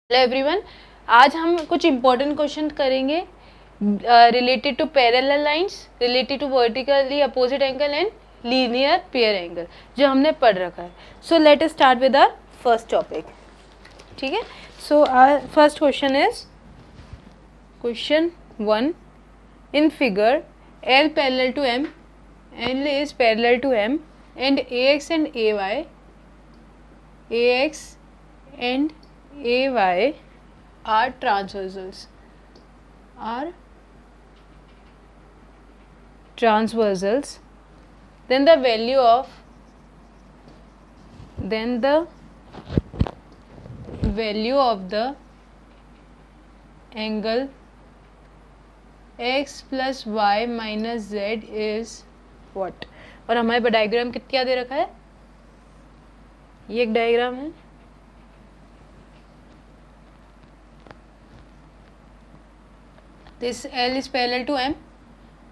Hello everyone, आज हम कुछ इम्पोर्टेंट क्वेश्चन करेंगे related to parallel lines, related to vertically opposite angle and linear pair angle जो हमने पढ़ रखा है. So let us start with our first topic. ठीक है. So our first question is question 1. In figure L parallel to M, L is parallel to M and AX and AY are transversals. Then the value of the angle x plus y minus z is what? और हमारे पास diagram क्या दे रखा है? ये एक diagram है. This L is parallel to M.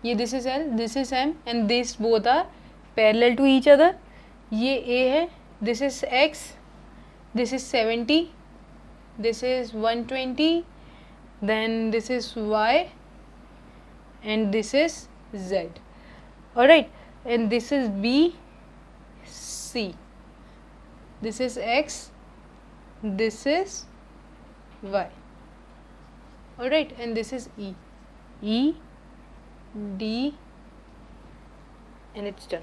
ये this is L, this is M, and these both are parallel to each other. ये A है, this is X, this is 70, this is 120, then this is Y, and this is Z. Alright, and this is B, C. This is X, this is Y. Alright, and this is E, D, and it's done.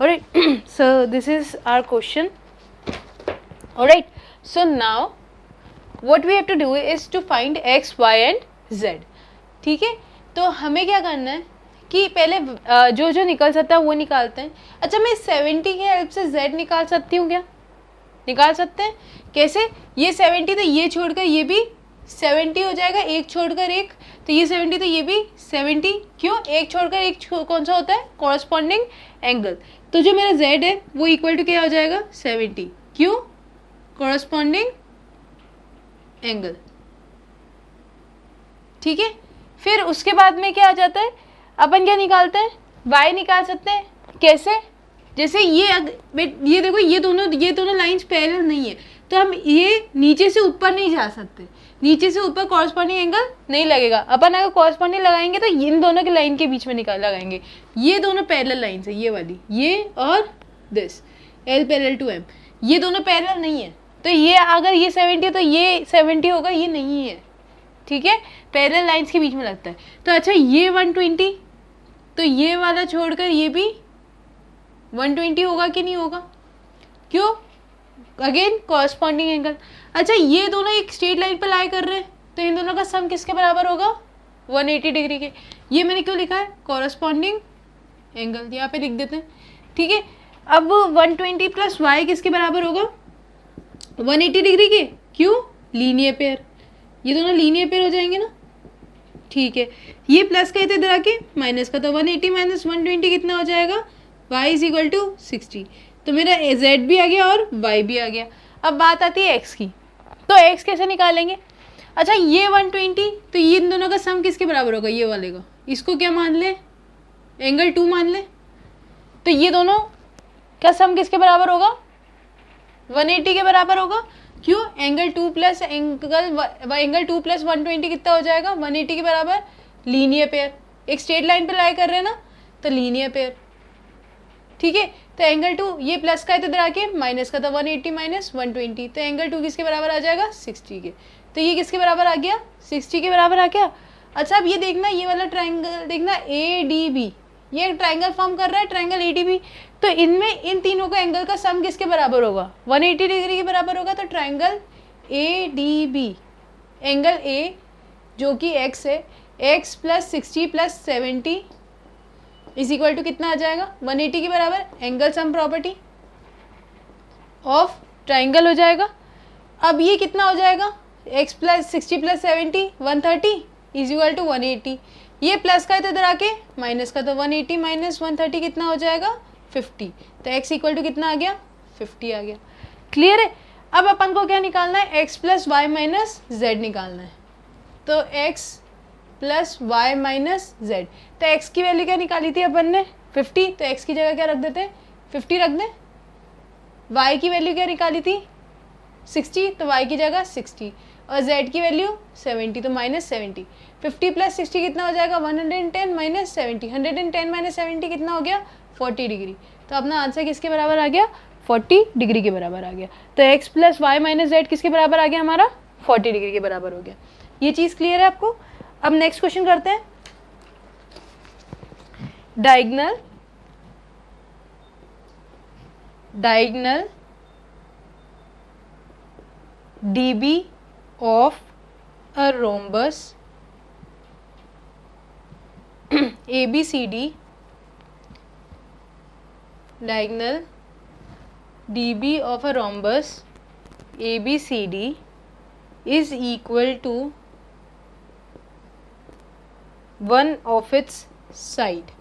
Alright, so this is our question. Alright, so now what we have to do is to find X, Y and Z. ठीक है. तो हमें क्या करना है कि पहले जो जो निकल सकता है वो निकालते हैं. अच्छा, मैं 70 की हेल्प से Z निकाल सकती हूँ क्या? निकाल सकते हैं. कैसे? ये 70 तो ये छोड़कर ये भी 70 हो जाएगा, एक छोड़कर एक, तो ये 70 तो ये भी 70. क्यों? एक छोड़कर एक कौन सा होता है? Corresponding angle. तो जो मेरा Z है वो इक्वल टू क्या हो जाएगा? 70. क्यों? Corresponding angle. ठीक है. फिर उसके बाद में क्या आ जाता है? अपन क्या निकालते हैं? Y निकाल सकते हैं. कैसे? जैसे ये देखो, ये दोनों लाइंस पैरेलल नहीं है, तो हम ये नीचे से ऊपर नहीं जा सकते. नीचे से ऊपर कॉरस्पॉन्डिंग एंगल नहीं लगेगा. अपन अगर कॉरस्पॉन्डिंग लगाएंगे तो इन दोनों के लाइन के बीच में लगाएंगे. ये दोनों पैरेलल लाइंस है, ये वाली, ये और this L parallel to M. ये दोनों पैरेलल नहीं है, तो ये अगर ये 70 तो ये 70 होगा, ये नहीं है. ठीक है. पैरेलल लाइंस के बीच में लगता है. तो अच्छा, ये 120, तो ये वाला छोड़कर ये भी 120 होगा कि नहीं होगा? क्यों? Again corresponding angle. अच्छा, ये दोनों एक स्ट्रेट लाइन पर लाई कर रहे हैं, तो इन दोनों का सम किसके बराबर होगा? 180 डिग्री के. ये मैंने क्यों लिखा है? Corresponding angle. यहाँ पे लिख देते हैं. ठीक है. अब 120 प्लस वाई किसके बराबर होगा? 180 डिग्री के. क्यों? Linear pair. ये दोनों लीनियर पेयर हो जाएंगे ना. ठीक है. ये प्लस का इधर आके माइनस का, तो 180 माइनस 120 कितना हो जाएगा? y is equal to 60. तो मेरा z भी आ गया और y भी आ गया. अब बात आती है x की. तो x कैसे निकालेंगे? अच्छा, ये 120, तो ये इन दोनों का सम किसके बराबर होगा? ये वाले का. इसको क्या मान ले? एंगल 2 मान ले. तो ये दोनों का सम किसके बराबर होगा? 180 के बराबर होगा. क्यों? एंगल 2 प्लस 120 कितना हो जाएगा? 180 के बराबर. Linear pair. एक स्ट्रेट लाइन पर लाई कर रहे हैं ना, तो लीनियर पेयर. ठीक है. तो एंगल 2, ये प्लस का है तो इधर आके माइनस का, तो 180 माइनस 120, तो एंगल 2 किसके बराबर आ जाएगा? 60 के. तो ये किसके बराबर आ गया? 60 के बराबर आ गया. अच्छा, अब ये देखना, ये वाला ट्राइंगल देखना, ADB, ये ट्राइंगल फॉर्म कर रहा है, ट्राइंगल ADB. तो इनमें इन तीनों का एंगल का सम किसके बराबर होगा? 180 डिग्री के बराबर होगा. तो ट्राइंगल ADB, एंगल A जो कि x है, x plus 60 plus 70 is equal to कितना आ जाएगा? 180 के बराबर. Angle sum property of triangle हो जाएगा. अब ये कितना हो जाएगा? x plus 60 plus 70 130 is equal to 180. ये प्लस का है तो इधर आके माइनस का, तो 180 माइनस 130 कितना हो जाएगा? 50. तो x इक्वल टू कितना आ गया? 50 आ गया. क्लियर है. अब अपन को क्या निकालना है? x plus y minus z निकालना है. तो x plus y minus z. तो x की वैल्यू क्या निकाली थी अपन ने? 50. तो x की जगह क्या रख देते हैं? 50 रख दें. y की वैल्यू क्या निकाली थी? 60. तो y की जगह 60. और z की वैल्यू 70, तो -70। 50 + 60 कितना हो जाएगा? 110 - 70। 110 - 70 कितना हो गया? 40 डिग्री। तो अपना आंसर किसके बराबर आ गया? 40 डिग्री के बराबर आ गया। तो x + y - z किसके बराबर आ गया हमारा? 40 डिग्री के बराबर हो गया। ये चीज़ क्लियर है आपको? अब नेक्स्ट क्वेश्चन करते हैं। Diagonal dB of a rhombus ABCD, diagonal dB of a rhombus ABCD is equal to one of its side,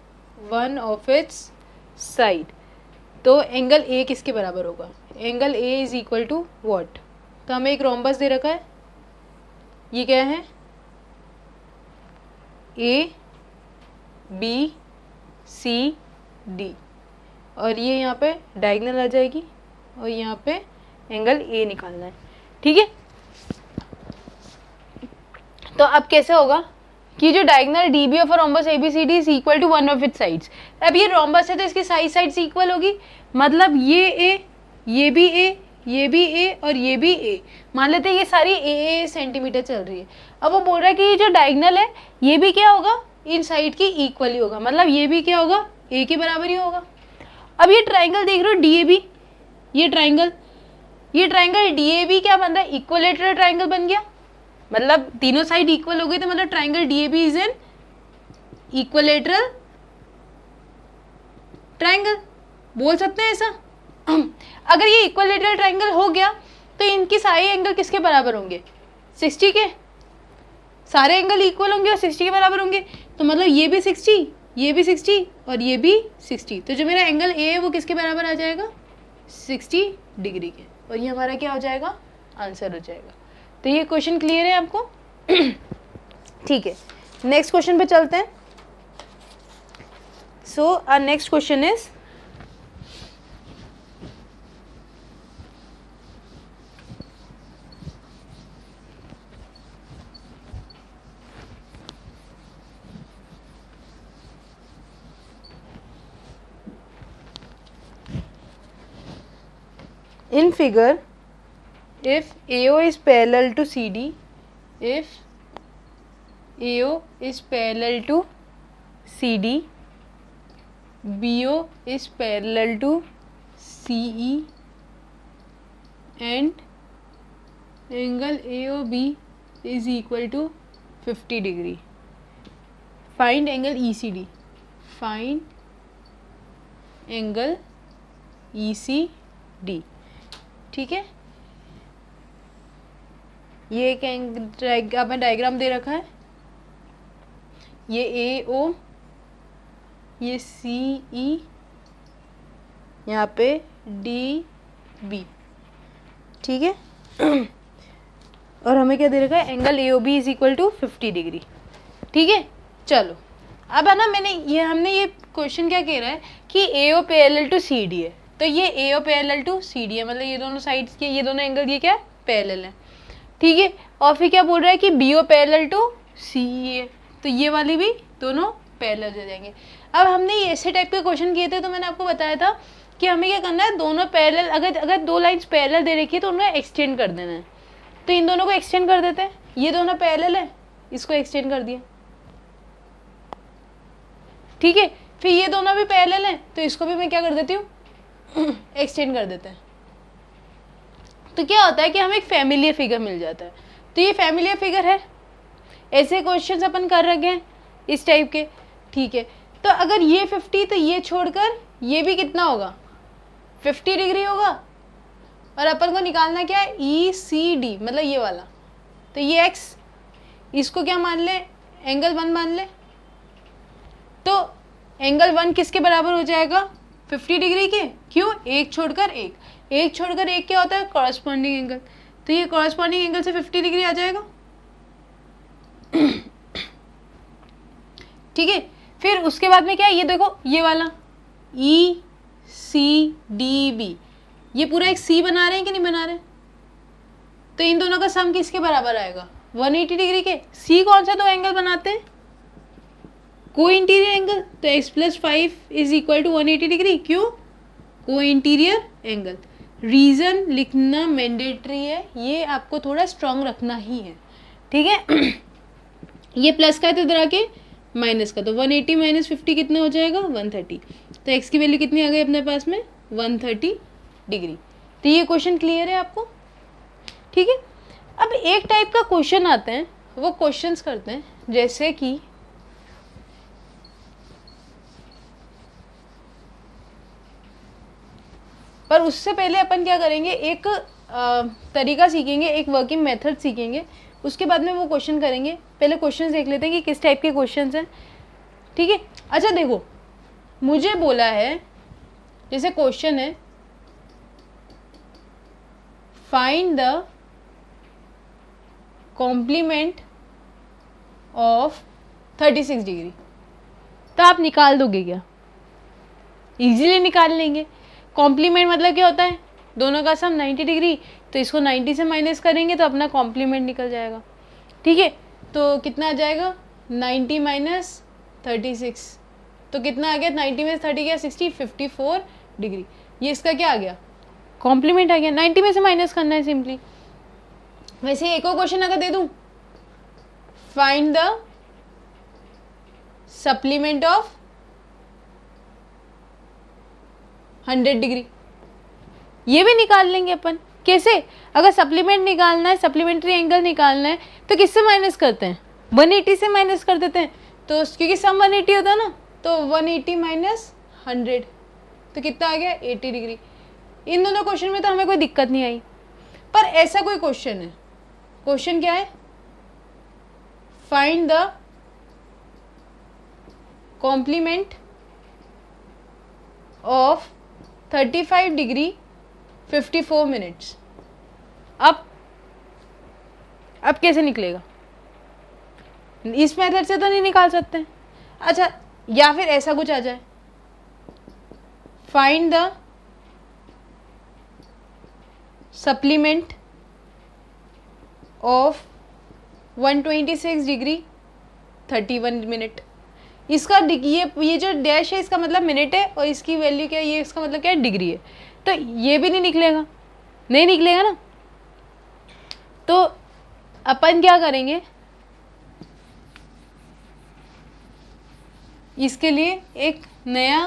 तो एंगल ए किसके बराबर होगा? Angle A is equal to what? तो हमें एक रोम्बस दे रखा है, ये क्या है? ए बी सी डी, और ये यहाँ पे डायगोनल आ जाएगी और यहाँ पे एंगल ए निकालना है। ठीक है, तो अब कैसे होगा कि जो diagonal DB of rhombus ABCD is equal to one of its sides. अब ये रोम्बस है तो इसकी साइड्स इक्वल होगी, मतलब ये ए, ये भी ए, ये भी ए और ये भी ए। मान लेते हैं ये सारी ए सेंटीमीटर चल रही है। अब वो बोल रहा है कि ये जो डायगोनल है ये भी क्या होगा? इन साइड की इक्वल ही होगा, मतलब ये भी क्या होगा? ए के बराबर ही होगा। अब ये ट्राइंगल देख रहे हो डीएबी, ये ट्राइंगल डीएबी क्या बन रहा है? इक्विलेटरल ट्राइंगल बन गया, मतलब तीनों साइड इक्वल हो गई, तो मतलब triangle DAB is an equilateral triangle, बोल सकते हैं ऐसा। अगर ये इक्विलेटरल ट्राइंगल हो गया तो इनकी सारे एंगल किसके बराबर होंगे? 60 के। सारे एंगल इक्वल होंगे और 60 के बराबर होंगे, तो मतलब ये भी 60, ये भी 60 और ये भी 60, तो जो मेरा एंगल ए है वो किसके बराबर आ जाएगा? 60 डिग्री के, और ये हमारा क्या हो जाएगा? आंसर हो जाएगा। तो ये क्वेश्चन क्लियर है आपको? ठीक है, नेक्स्ट क्वेश्चन पे चलते हैं। So our next question is in figure, if AO is parallel to CD, if AO is parallel to CD, BO is parallel to CE and angle AOB is equal to 50 degree. Find angle ECD. Find angle ECD. ठीक है, ये एक आपने diagram दे रखा है, ये ए ओ, ये सी ई, यहाँ पे डी बी। ठीक है, और हमें क्या दे रखा है? Angle A O B is equal to 50 degree. ठीक है, चलो अब है ना, हमने ये क्वेश्चन क्या कह रहा है कि ए ओ पैरेलल टू सी डी है, तो ये ए ओ पैरेलल टू सी डी है, मतलब ये दोनों साइड्स के ये दोनों एंगल ये क्या है? पैरेलल है। ठीक है, और फिर क्या बोल रहा है कि बी ओ पैरेलल टू सी ई है, तो ये वाली भी दोनों पैरेलल हो जाएंगे। अब हमने ये ऐसे टाइप के क्वेश्चन किए थे, तो मैंने आपको बताया था कि हमें क्या करना है, दोनों पैरेलल, अगर दो लाइन्स पैरेलल दे रखी है तो उन्हें एक्सटेंड कर देना है। तो इन दोनों को एक्सटेंड कर देते हैं, ये दोनों पैरेलल है, इसको एक्सटेंड कर दिया। ठीक है, फिर ये दोनों भी पैरेलल है, तो इसको भी मैं क्या कर देती हूँ? एक्सटेंड कर देते हैं। तो क्या होता है कि हमें एक फैमिलियर फिगर मिल जाता है। तो ये फैमिलियर फिगर है, ऐसे क्वेश्चंस अपन कर रखे हैं इस टाइप के। ठीक है, तो अगर ये 50 तो ये छोड़कर ये भी कितना होगा? 50 डिग्री होगा, और अपन को निकालना क्या है? ई सी डी, मतलब ये वाला। तो ये एक्स, इसको क्या मान ले? एंगल 1 मान ले। तो एंगल 1 किसके बराबर हो जाएगा? 50 डिग्री के। क्यों? एक छोड़कर एक क्या होता है? Corresponding angle. तो ये कॉरस्पॉन्डिंग एंगल से 50 डिग्री आ जाएगा। ठीक है, फिर उसके बाद में क्या है? ये देखो, ये वाला ई सी डी बी, ये पूरा एक सी बना रहे हैं कि नहीं बना रहे? तो इन दोनों का सम किसके बराबर आएगा, 180 डिग्री के। सी कौन सा दो एंगल बनाते हैं, को इंटीरियर एंगल, तो x + 5 = 180 डिग्री। क्यों, को इंटीरियर एंगल। रीजन लिखना मैंडेटरी है, ये आपको थोड़ा स्ट्रांग रखना ही है, ठीक है। ये प्लस का है तो इधर आके माइनस का, तो 180 - 50 कितना हो जाएगा, 130। तो x की वैल्यू कितनी आ गई अपने पास में, 130 डिग्री। तो ये क्वेश्चन क्लियर है आपको, ठीक है। अब एक टाइप का क्वेश्चन आते हैं, वो क्वेश्चंस करते हैं, जैसे कि पर उससे पहले अपन क्या करेंगे, एक तरीका सीखेंगे, एक वर्किंग मेथड सीखेंगे, उसके बाद में वो क्वेश्चन करेंगे। पहले क्वेश्चन देख लेते हैं कि किस टाइप के क्वेश्चंस हैं, ठीक है। अच्छा देखो, मुझे बोला है, जैसे क्वेश्चन है find the complement of 36 degree, तो आप निकाल दोगे क्या, इजीली निकाल लेंगे। कॉम्प्लीमेंट मतलब क्या होता है, दोनों का सम 90 डिग्री, तो इसको 90 से माइनस करेंगे तो अपना कॉम्प्लीमेंट निकल जाएगा, ठीक है। तो कितना आ जाएगा, 90 - 36, तो कितना आ गया, 90 में 30 गया 60, 54 डिग्री। ये इसका क्या आ गया, कॉम्प्लीमेंट आ गया। 90 में से माइनस करना है सिंपली। वैसे एक और क्वेश्चन अगर दे दूं, find the supplement of 100 degree, ये भी निकाल लेंगे अपन। कैसे, अगर सप्लीमेंट निकालना है, सप्लीमेंट्री एंगल निकालना है, तो किससे माइनस करते हैं, 180 से माइनस कर देते हैं। तो क्योंकि सम 180 होता है ना, तो 180 - 100, तो कितना आ गया, 80 डिग्री। इन दोनों क्वेश्चन में तो हमें कोई दिक्कत नहीं आई, पर ऐसा कोई क्वेश्चन है, क्वेश्चन क्या है, find the complement of 35 degree 54 minutes. अब कैसे निकलेगा, इस मेथड से तो नहीं निकाल सकते हैं। अच्छा, या फिर ऐसा कुछ आ जाए, find the supplement of 126 degree 31 minute. इसका ये जो डैश है इसका मतलब मिनट है, और इसकी वैल्यू क्या है, ये इसका मतलब क्या है, डिग्री है। तो ये भी नहीं निकलेगा ना। तो अपन क्या करेंगे, इसके लिए एक नया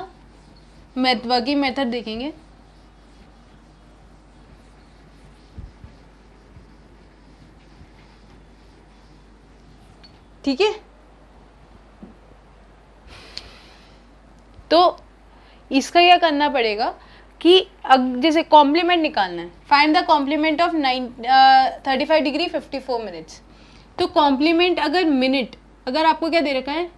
वर्किंग मेथड देखेंगे। ठीक है, तो इसका क्या करना पड़ेगा कि जैसे कॉम्प्लीमेंट निकालना है, find the complement of 35 degree 54 minutes. तो कॉम्प्लीमेंट अगर मिनट, अगर आपको क्या दे रखा है,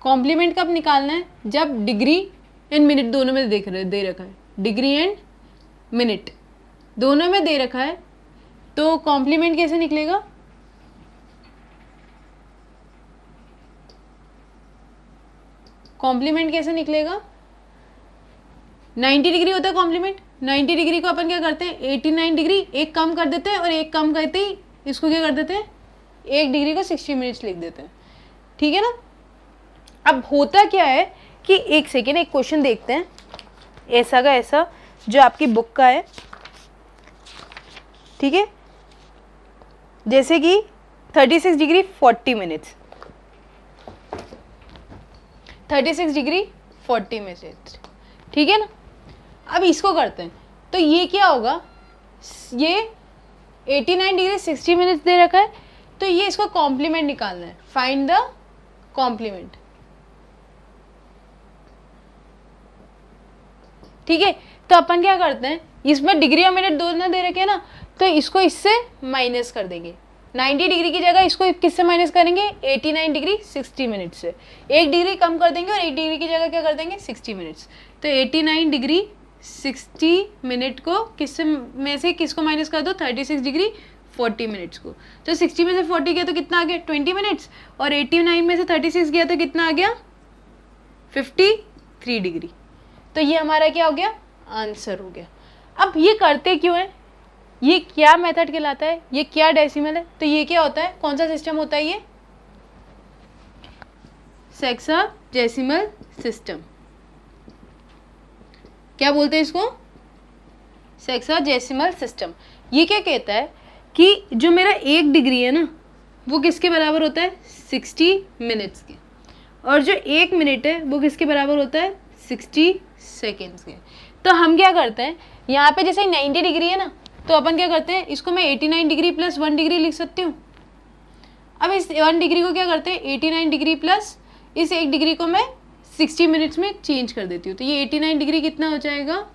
कॉम्प्लीमेंट कब निकालना है, जब डिग्री एंड मिनट दोनों में दे रखा है, डिग्री एंड मिनट दोनों में दे रखा है, तो कॉम्प्लीमेंट कैसे निकलेगा, कॉम्प्लीमेंट कैसे निकलेगा, 90 डिग्री होता है कॉम्प्लीमेंट। 90 डिग्री को अपन क्या करते हैं, 89 डिग्री एक कम कर देते हैं, और एक कम करते ही इसको क्या कर देते हैं, 1 डिग्री को 60 मिनट्स लिख देते हैं, ठीक है ना। अब होता क्या है कि एक सेकेंड, एक क्वेश्चन देखते हैं ऐसा का ऐसा जो आपकी बुक का है, ठीक है। जैसे कि 36 डिग्री 40 मिनट्स, 36 डिग्री 40 मिनट्स, ठीक है ना। अब इसको करते हैं, तो ये क्या होगा, ये 89 डिग्री 60 मिनट्स दे रखा है, तो ये इसको कॉम्प्लीमेंट निकालना है, फाइंड द कॉम्प्लीमेंट, ठीक है। तो अपन क्या करते हैं, इसमें डिग्री और मिनट दोनों दे रखे हैं ना, तो इसको इससे माइनस कर देंगे। 90 डिग्री की जगह इसको किससे माइनस करेंगे, 89 डिग्री 60 मिनट से, 1 डिग्री कम कर देंगे, और 1 डिग्री की जगह क्या कर देंगे, 60 मिनट्स। तो 89 डिग्री 60 मिनट को किससे में से किसको माइनस कर दो, 36 डिग्री 40 मिनट्स को। तो 60 में से 40 गया तो कितना आ गया, 20 मिनट्स, और 89 में से 36 गया तो कितना आ गया, 53 डिग्री। तो ये हमारा क्या हो गया, आंसर हो गया। अब ये करते क्यों है, ये क्या मेथड कहलाता है, ये क्या डेसिमल है, तो ये क्या होता है, कौन सा सिस्टम होता है, ये सेक्साडेसिमल सिस्टम। क्या बोलते हैं इसको, सेक्साडेसिमल सिस्टम। ये क्या कहता है कि जो मेरा 1 डिग्री है ना वो किसके बराबर होता है, 60 मिनट्स के, और जो 1 मिनट है वो किसके बराबर होता है, 60 सेकेंड्स के। तो हम क्या करते हैं, यहाँ पे जैसे 90 डिग्री है ना, तो अपन क्या करते हैं, इसको मैं 89 डिग्री प्लस 1 डिग्री लिख सकती हूँ। अब इस 1 डिग्री को क्या करते हैं, 89 डिग्री प्लस इस 1 डिग्री को मैं 60 मिनट्स में चेंज कर देती हूँ, तो ये 89 डिग्री कितना हो जाएगा,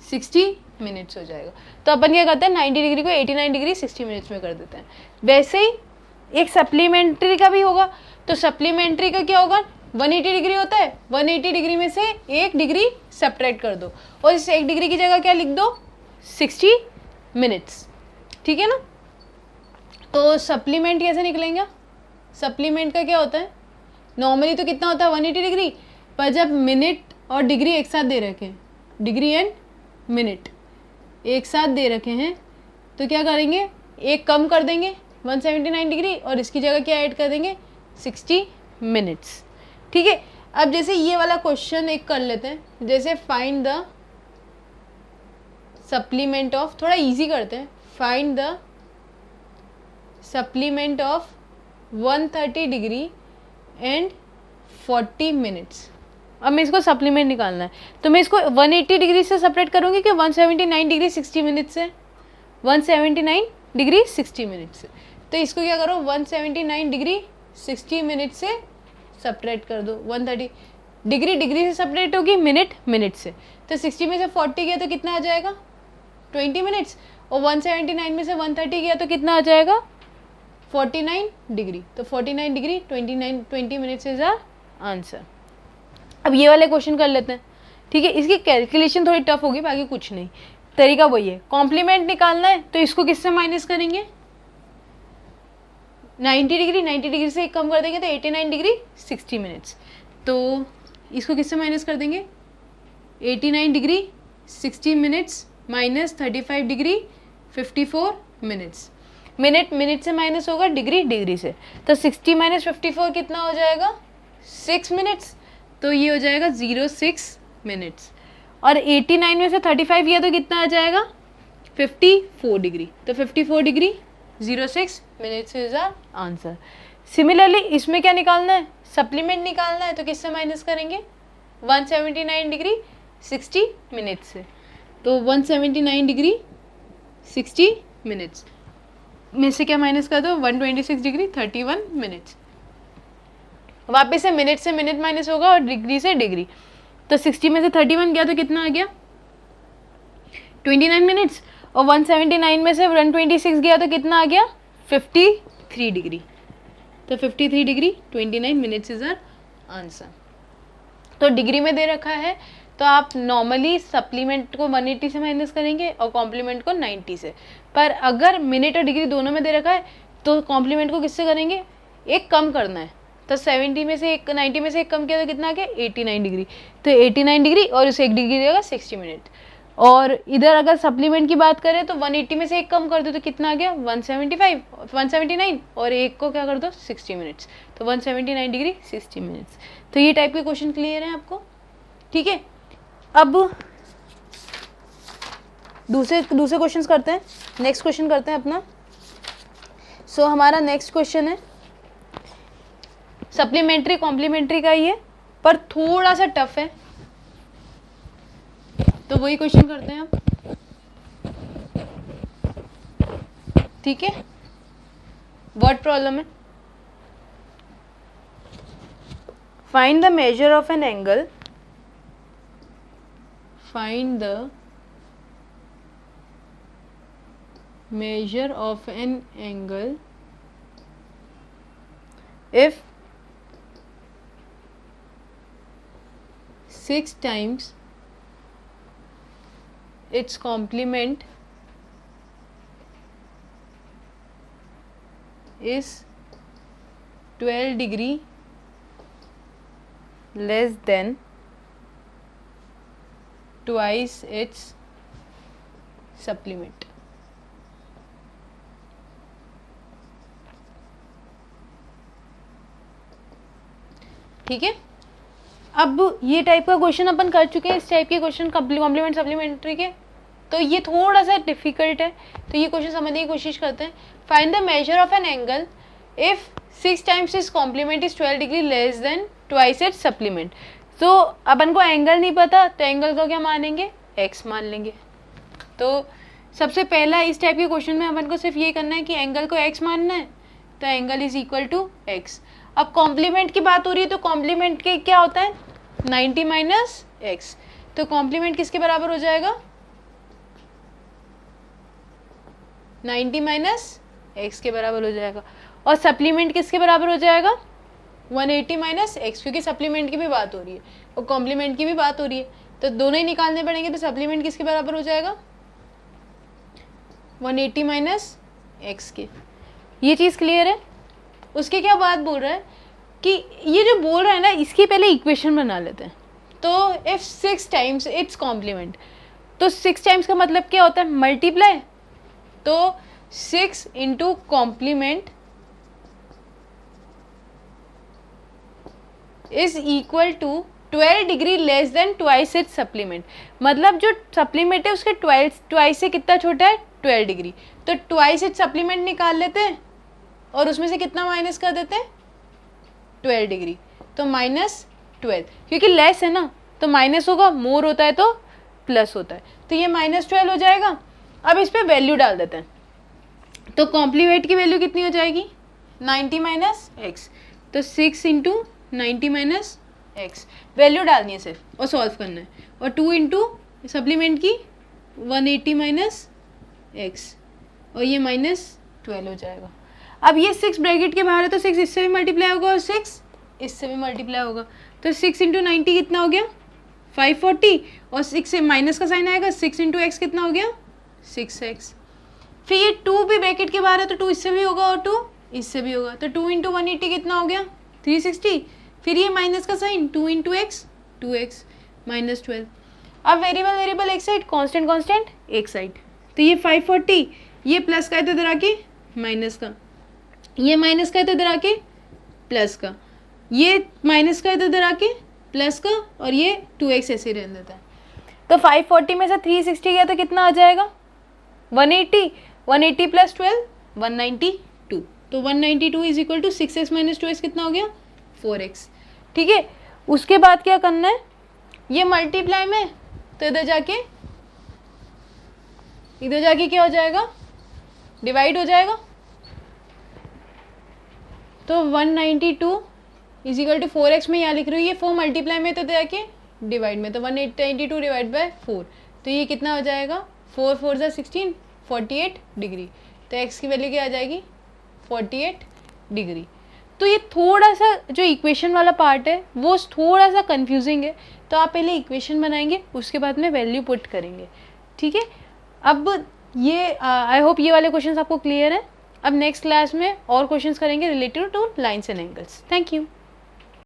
60 मिनट्स हो जाएगा। तो अपन क्या करते हैं, 90 डिग्री को 89 डिग्री 60 मिनट्स में कर देते हैं। वैसे ही एक सप्लीमेंट्री का भी होगा, तो सप्लीमेंट्री का क्या होगा, 180 डिग्री होता है, 180 डिग्री में से 1 डिग्री सब्ट्रैक्ट कर दो और इस 1 डिग्री की जगह क्या लिख दो, 60 मिनट्स, ठीक है ना। तो सप्लीमेंट कैसे निकलेंगे, सप्लीमेंट का क्या होता है, नॉर्मली तो कितना होता है 180 डिग्री, पर जब मिनट और डिग्री एक साथ दे रखे हैं, डिग्री एंड मिनट एक साथ दे रखे हैं, तो क्या करेंगे, एक कम कर देंगे 179 डिग्री और इसकी जगह क्या ऐड कर देंगे, 60 मिनट्स, ठीक है। अब जैसे ये वाला क्वेश्चन एक कर लेते हैं, जैसे फाइंड द सप्लीमेंट ऑफ, थोड़ा इजी करते हैं, find the supplement of 130 degree and 40 minutes. अब मैं इसको सप्लीमेंट निकालना है, तो मैं इसको 180 डिग्री से सेपरेट करूँगी कि 179 डिग्री 60 मिनट से, 179 डिग्री 60 मिनट से। तो इसको क्या करो, 179 डिग्री 60 मिनट से सब्ट्रैक्ट कर दो, 130 डिग्री डिग्री से सब्ट्रैक्ट होगी, मिनट मिनट से, तो 60 में से 40 गया तो कितना आ जाएगा, 20 मिनट्स, और 179 में से 130 गया तो कितना आ जाएगा, 49 डिग्री। तो 49 degree 20 minutes is our answer. अब ये वाले क्वेश्चन कर लेते हैं, ठीक है। इसकी कैलकुलेशन थोड़ी टफ होगी, बाकी कुछ नहीं, तरीका वही है। कॉम्प्लीमेंट निकालना है तो इसको किससे माइनस करेंगे, 90 डिग्री से एक कम कर देंगे तो 89 डिग्री 60 मिनट्स, तो इसको किससे माइनस कर देंगे, 89 degree 60 minutes minus 35 degree 54 minutes, minute minute से माइनस होगा डिग्री डिग्री से, तो 60 माइनस 54 कितना हो जाएगा, 6 मिनट्स, तो ये हो जाएगा 06 मिनट्स। और 89 में से 35 किया तो कितना आ जाएगा, 54 डिग्री, तो 54 degree 06 minutes is our answer. Similarly इसमें क्या निकालना है, सप्लीमेंट निकालना है, तो किससे माइनस करेंगे, 179 डिग्री 60 मिनट्स से, तो 179 डिग्री 60 मिनट्स में से क्या माइनस कर दो, 126 डिग्री 31 मिनट्स, वापस से मिनट माइनस होगा और डिग्री से डिग्री, तो 60 में से 31 गया तो कितना आ गया, 29 मिनट्स, और 179 में से 126 गया तो कितना आ गया, 53 डिग्री, तो 53 degree 29 minutes is our answer. तो डिग्री में दे रखा है तो आप नॉर्मली सप्लीमेंट को 180 से माइनस करेंगे और कॉम्प्लीमेंट को 90 से, पर अगर मिनट और डिग्री दोनों में दे रखा है तो कॉम्प्लीमेंट को किससे करेंगे, एक कम करना है, तो 70 में से एक 90 में से एक कम किया तो कितना आ गया, 89 डिग्री, तो 89 डिग्री और उसे एक डिग्री देगा 60 मिनट, और इधर अगर सप्लीमेंट की बात करें तो 180 में से एक कम कर दो तो कितना आ गया, 179 और एक को क्या कर दो 60 मिनट्स, तो 179 डिग्री 60 मिनट्स। तो ये टाइप के क्वेश्चन क्लियर है आपको, ठीक है। अब दूसरे क्वेश्चन करते हैं, नेक्स्ट क्वेश्चन करते हैं अपना। सो हमारा नेक्स्ट क्वेश्चन है सप्लीमेंट्री कॉम्प्लीमेंट्री का ही है, पर थोड़ा सा टफ है, तो वही क्वेश्चन करते हैं आप, ठीक है। वर्ड प्रॉब्लम है, find the measure of an angle, find the measure of an angle if 6 times its complement is 12 degree less than twice its supplement। ठीक है, अब ये टाइप का क्वेश्चन अपन कर चुके हैं, इस टाइप के क्वेश्चन कॉम्प्लीमेंट सप्लीमेंट्री के, तो ये थोड़ा सा डिफिकल्ट है, तो ये क्वेश्चन समझने की कोशिश करते हैं। Find the measure of an angle if 6 times is complement is 12 degree less than twice its supplement. तो अपन को एंगल नहीं पता, तो एंगल को क्या मानेंगे, x मान लेंगे। तो सबसे पहला इस टाइप के क्वेश्चन में अपन को सिर्फ ये करना है कि एंगल को x मानना है, तो angle is equal to x। अब कॉम्प्लीमेंट की बात हो रही है, तो कॉम्प्लीमेंट के क्या होता है, 90 माइनस x, तो कॉम्प्लीमेंट किसके बराबर हो जाएगा, 90 माइनस x के बराबर हो जाएगा। और सप्लीमेंट किसके बराबर हो जाएगा, 180 माइनस x, क्योंकि सप्लीमेंट की भी बात हो रही है और कॉम्प्लीमेंट की भी बात हो रही है, तो दोनों ही निकालने पड़ेंगे। तो सप्लीमेंट किसके बराबर हो जाएगा, 180 माइनस x के। ये चीज़ क्लियर है। उसके क्या बात बोल रहा है कि ये जो बोल रहा है ना, इसकी पहले इक्वेशन बना लेते हैं। तो इफ 6 टाइम्स इट्स कॉम्प्लीमेंट, तो 6 टाइम्स का मतलब क्या होता है, मल्टीप्लाई। तो 6 into complement is equal to 12 degree less than twice its supplement. मतलब जो सप्लीमेंट है उसके ट्वाइस से कितना छोटा है, 12 डिग्री। तो ट्वाइस इट्स सप्लीमेंट निकाल लेते हैं और उसमें से कितना माइनस कर देते हैं, 12 डिग्री। तो -12, क्योंकि लेस है ना तो माइनस होगा, मोर होता है तो प्लस होता है, तो ये -12 हो जाएगा। अब इस पर वैल्यू डाल देते हैं, तो कॉम्प्लीमेंट की वैल्यू कितनी हो जाएगी, 90 माइनस x। तो 6 इंटू 90 माइनस x, वैल्यू डालनी है सिर्फ और सॉल्व करना है। और 2 इंटू सप्लीमेंट की 180 माइनस x, और ये -12 हो जाएगा। अब ये 6 ब्रैकेट के बाहर है, तो 6 इससे भी मल्टीप्लाई होगा और 6 इससे भी मल्टीप्लाई होगा। तो 6 इंटू 90 कितना हो गया, 540, और 6 से माइनस का साइन आएगा, 6 इंटू एक्स कितना हो गया, 6x। फिर ये 2 भी ब्रैकेट के बाहर है, तो 2 इससे भी होगा और 2 इससे भी होगा। तो 2 इंटू 180 कितना हो गया, 360। फिर ये माइनस का साइन, 2 इंटू एक्स 2x, -12। अब वेरिएबल एक साइड, कांस्टेंट कांस्टेंट एक साइड। तो ये 540, ये प्लस का है तो इधर आके माइनस का, ये माइनस का है तो इधर आके प्लस का, ये माइनस का है तो इधर आके प्लस का, और ये 2x ऐसे रहने देता है। तो 540 में से 360 गया तो कितना आ जाएगा, 180, 180 प्लस 12 192। तो 192 is equal to 6x minus 2x कितना हो गया, 4x। ठीक है, उसके बाद क्या करना है, ये मल्टीप्लाई में, तो इधर जाके क्या हो जाएगा, डिवाइड हो जाएगा। तो 192 इज इक्वल टू 4x में यहाँ लिख रही हूँ, ये 4 मल्टीप्लाई में, तो जाके डिवाइड में, तो 192 डिवाइड बाय 4, तो ये कितना हो जाएगा, 4 4 ज़ा 16, 48 डिग्री। तो x की वैल्यू क्या आ जाएगी, 48 डिग्री। तो ये थोड़ा सा जो इक्वेशन वाला पार्ट है वो थोड़ा सा कंफ्यूजिंग है, तो आप पहले इक्वेशन बनाएंगे उसके बाद में वैल्यू पुट करेंगे। ठीक है, अब ये आई होप ये वाले क्वेश्चंस आपको क्लियर है। अब नेक्स्ट क्लास में और क्वेश्चंस करेंगे related two lines and angles. Thank you.